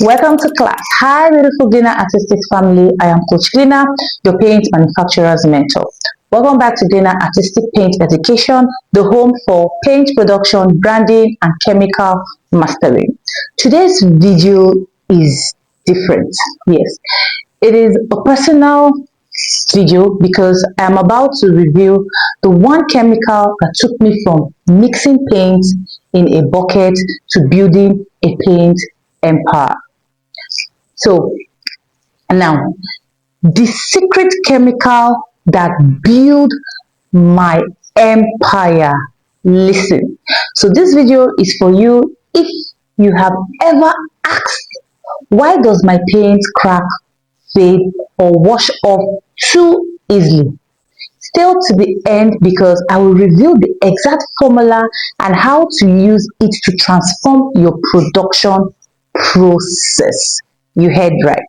Welcome to class. Hi, beautiful Glina Artistic family. I am Coach Glina, your paint manufacturer's mentor. Welcome back to Glina Artistic Paint Education, the home for paint production, branding, and chemical mastering. Today's video is different. Yes, it is a personal video because I am about to review the one chemical that took me from mixing paint in a bucket to building a paint empire. So now, the secret chemical that built my empire. Listen. So this video is for you if you have ever asked, why does my paint crack, fade, or wash off too easily? Stay to the end because I will reveal the exact formula and how to use it to transform your production process. You heard right.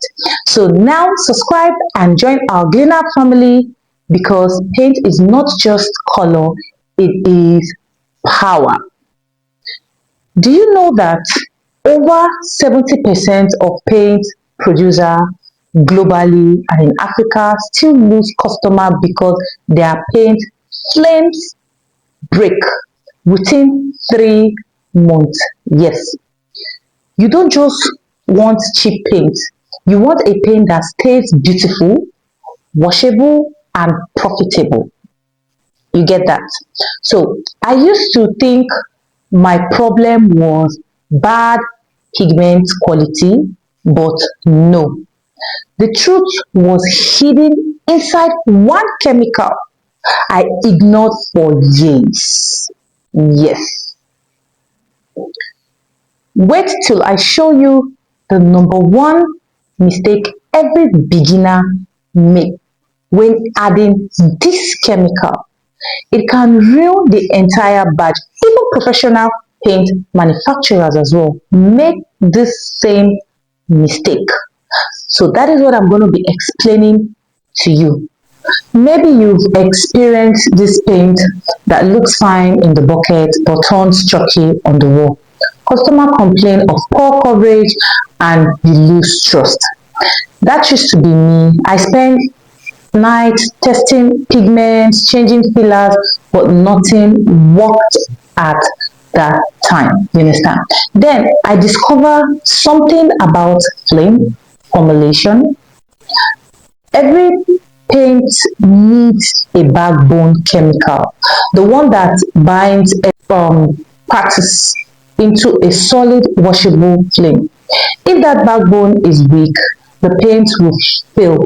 So now subscribe and join our Glina family because paint is not just color, it is power. Do you know that over 70% of paint producers globally and in Africa still lose customers because their paint flames break within 3 months? Yes. You don't just want cheap paint. You want a paint that stays beautiful, washable, and profitable. You get that? So I used to think my problem was bad pigment quality, but no. The truth was hidden inside one chemical I ignored for years. Yes. Wait till I show you the number one mistake every beginner makes when adding this chemical. It can ruin the entire batch. Even professional paint manufacturers as well make this same mistake. So that is what I'm going to be explaining to you. Maybe you've experienced this paint that looks fine in the bucket but turns chalky on the wall. Customer complain of poor coverage and you lose trust. That used to be me. I spent nights testing pigments, changing fillers, but nothing worked at that time. You understand? Then I discovered something about flame formulation. Every paint needs a backbone chemical, the one that binds parts into a solid washable flame. If that backbone is weak, the paint will fail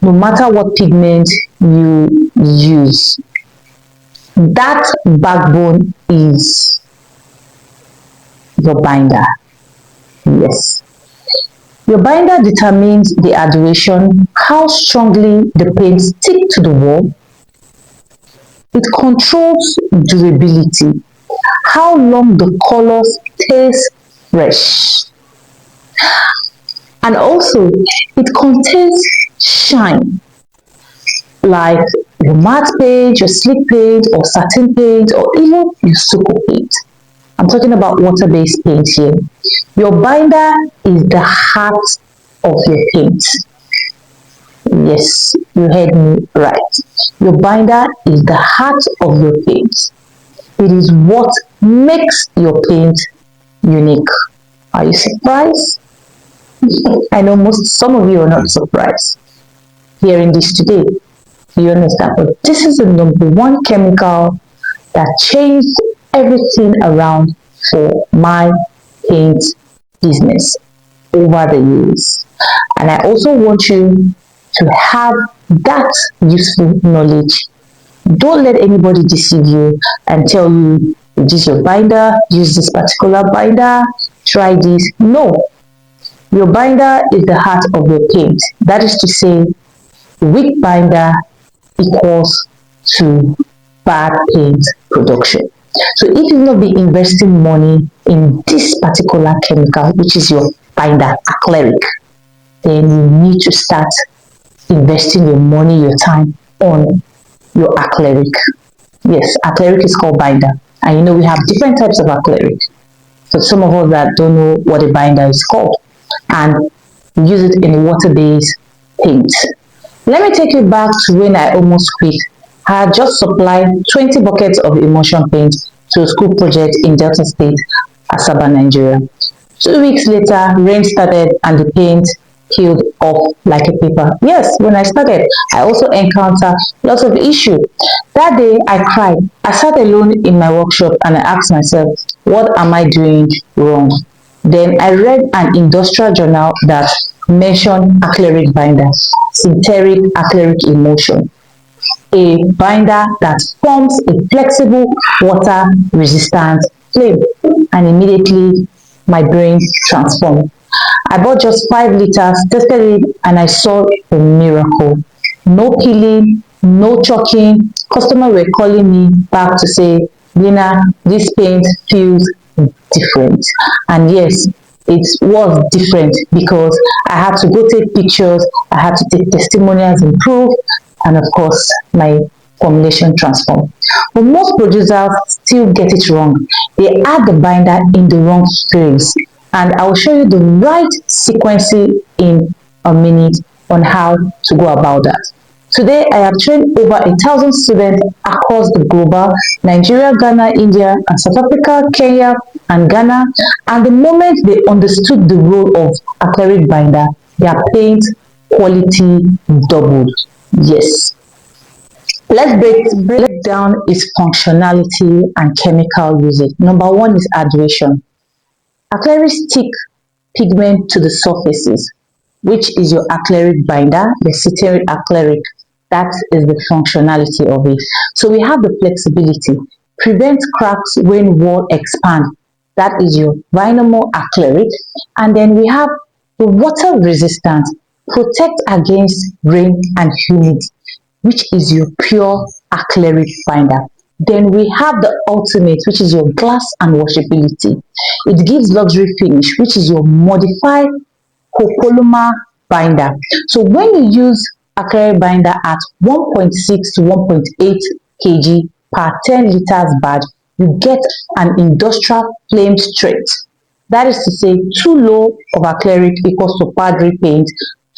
no matter what pigment you use. That backbone is your binder. Yes. Your binder determines the adhesion, how strongly the paint sticks to the wall. It controls durability, how long the color stays fresh. And also, it contains shine, like your matte paint, your slick paint, or satin paint, or even your stucco paint. I'm talking about water-based paint here. Your binder is the heart of your paint. Yes, you heard me right. Your binder is the heart of your paint. It is what makes your paint unique. Are you surprised? I know some of you are not surprised hearing this today. You understand? But this is the number one chemical that changed everything around for my paint business over the years. And I also want you to have that useful knowledge. Don't let anybody deceive you and tell you, use your binder, use this particular binder, try this. No. Your binder is the heart of your paint. That is to say, weak binder equals to bad paint production. So if you've not been investing money in this particular chemical, which is your binder, acrylic, then you need to start investing your money, your time on your acrylic. Yes, acrylic is called binder. And you know we have different types of acrylic. For some of us that don't know what a binder is called. and use it in water-based paint. Let me take you back to when I almost quit. I had just supplied 20 buckets of emulsion paint to a school project in Delta State, Asaba, Nigeria. 2 weeks later, rain started and the paint peeled off like a paper. Yes, when I started, I also encountered lots of issues. That day, I cried. I sat alone in my workshop and I asked myself, what am I doing wrong? Then I read an industrial journal that mentioned acrylic binder, synthetic acrylic emulsion, a binder that forms a flexible water resistant flame, and immediately my brain transformed. I bought just 5 liters, tested it, and I saw a miracle. No peeling, no chalking. Customers were calling me back to say, Glina, this paint feels different. And yes, it was different because I had to go take pictures, I had to take testimonials and proof, and of course, my formulation transform. But most producers still get it wrong. They add the binder in the wrong place. And I will show you the right sequencing in a minute on how to go about that. Today, I have trained over 1,000 students across the global, Nigeria, Ghana, India, and South Africa, Kenya, and Ghana. And the moment they understood the role of acrylic binder, their paint quality doubled. Yes. Let's break down its functionality and chemical usage. Number one is adhesion. Acrylic stick pigment to the surfaces, which is your acrylic binder, the synthetic acrylic. That is the functionality of it. So we have the flexibility, prevent cracks when wall expand. That is your vinyl acrylic. And then we have the water resistance, protect against rain and humidity, which is your pure acrylic binder. Then we have the ultimate, which is your glass and washability. It gives luxury finish, which is your modified copolymer binder. So when you use acrylic binder at 1.6 to 1.8 kg per 10 liters batch, you get an industrial flame strength. That is to say, too low of acrylic equals to powdery paint,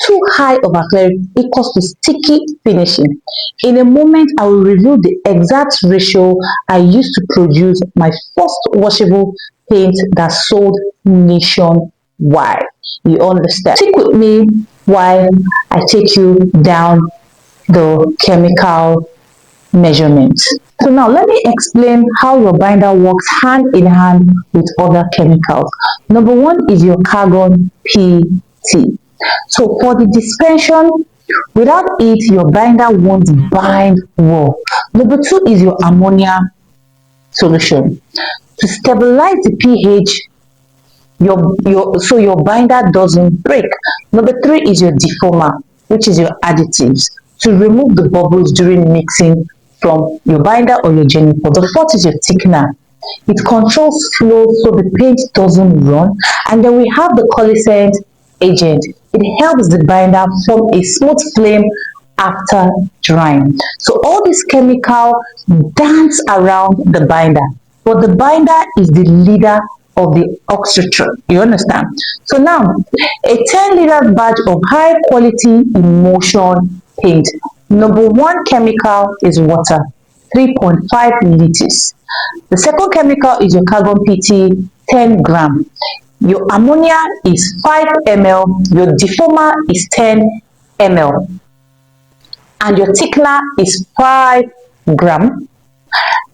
too high of acrylic equals to sticky finishing. In a moment, I will reveal the exact ratio I used to produce my first washable paint that sold nationwide. You understand? Stick with me while I take you down the chemical measurements. So now let me explain how your binder works hand in hand with other chemicals. Number one is your carbon PT. So for the dispersion, without it, your binder won't bind well. Number two is your ammonia solution. To stabilize the pH, so your binder doesn't break. Number three is your deformer, which is your additives, to remove the bubbles during mixing from your binder or your genital. The fourth is your thickener. It controls flow so the paint doesn't run. And then we have the coalescent agent. It helps the binder form a smooth flame after drying. So all these chemicals dance around the binder, but the binder is the leader of the orchestra. You understand? So now, a 10-liter batch of high quality emulsion paint. Number one chemical is water, 3.5 liters. The second chemical is your carbon PT, 10 gram. Your ammonia is 5 ml, your deformer is 10 ml, and your thickener is 5 gram.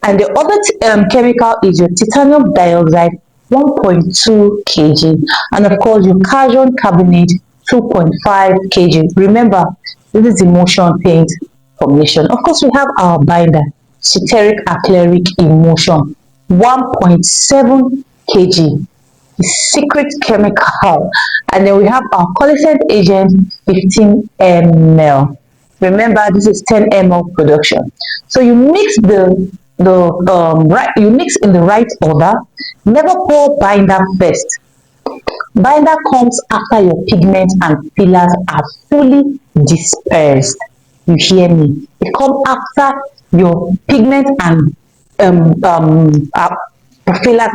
And the other chemical is your titanium dioxide, 1.2 kg, and of course your calcium carbonate, 2.5 kg. Remember, this is emulsion paint formulation. Of course, we have our binder, synthetic acrylic emulsion, 1.7 kg, the secret chemical. And then we have our coalescent agent, 15 ml. Remember, this is 10 ml production. So you mix you mix in the right order. Never pour binder first. Binder comes after your pigment and fillers are fully dispersed. You hear me? It comes after your pigment and fillers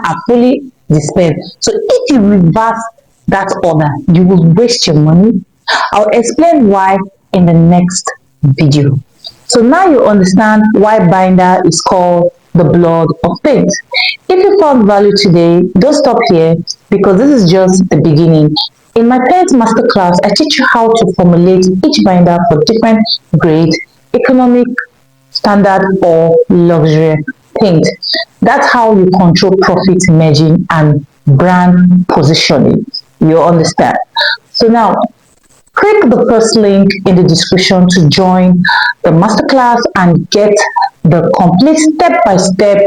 are fully dispersed. So if you reverse that honor, you will waste your money. I'll explain why in the next video. So now you understand why binder is called the blood of paint. If you found value today, don't stop here because this is just the beginning. In my Paint Masterclass, I teach you how to formulate each binder for different grades, economic, standard or luxury paint. That's how you control profit margin and brand positioning. You understand? So now, click the first link in the description to join the masterclass and get the complete step-by-step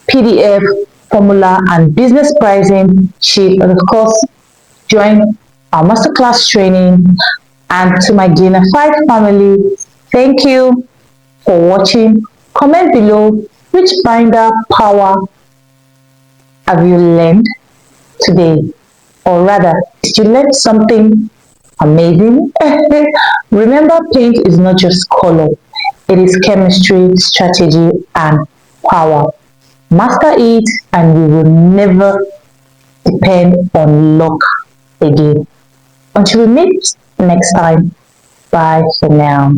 PDF formula and business pricing sheet. And of course, join our masterclass training. And to my Glina family, thank you for watching. Comment below which binder power have you learned today, or rather, did you learn something amazing? Remember, paint is not just color, it is chemistry, strategy, and power. Master it, and you will never depend on luck again. Until we meet next time, bye for now.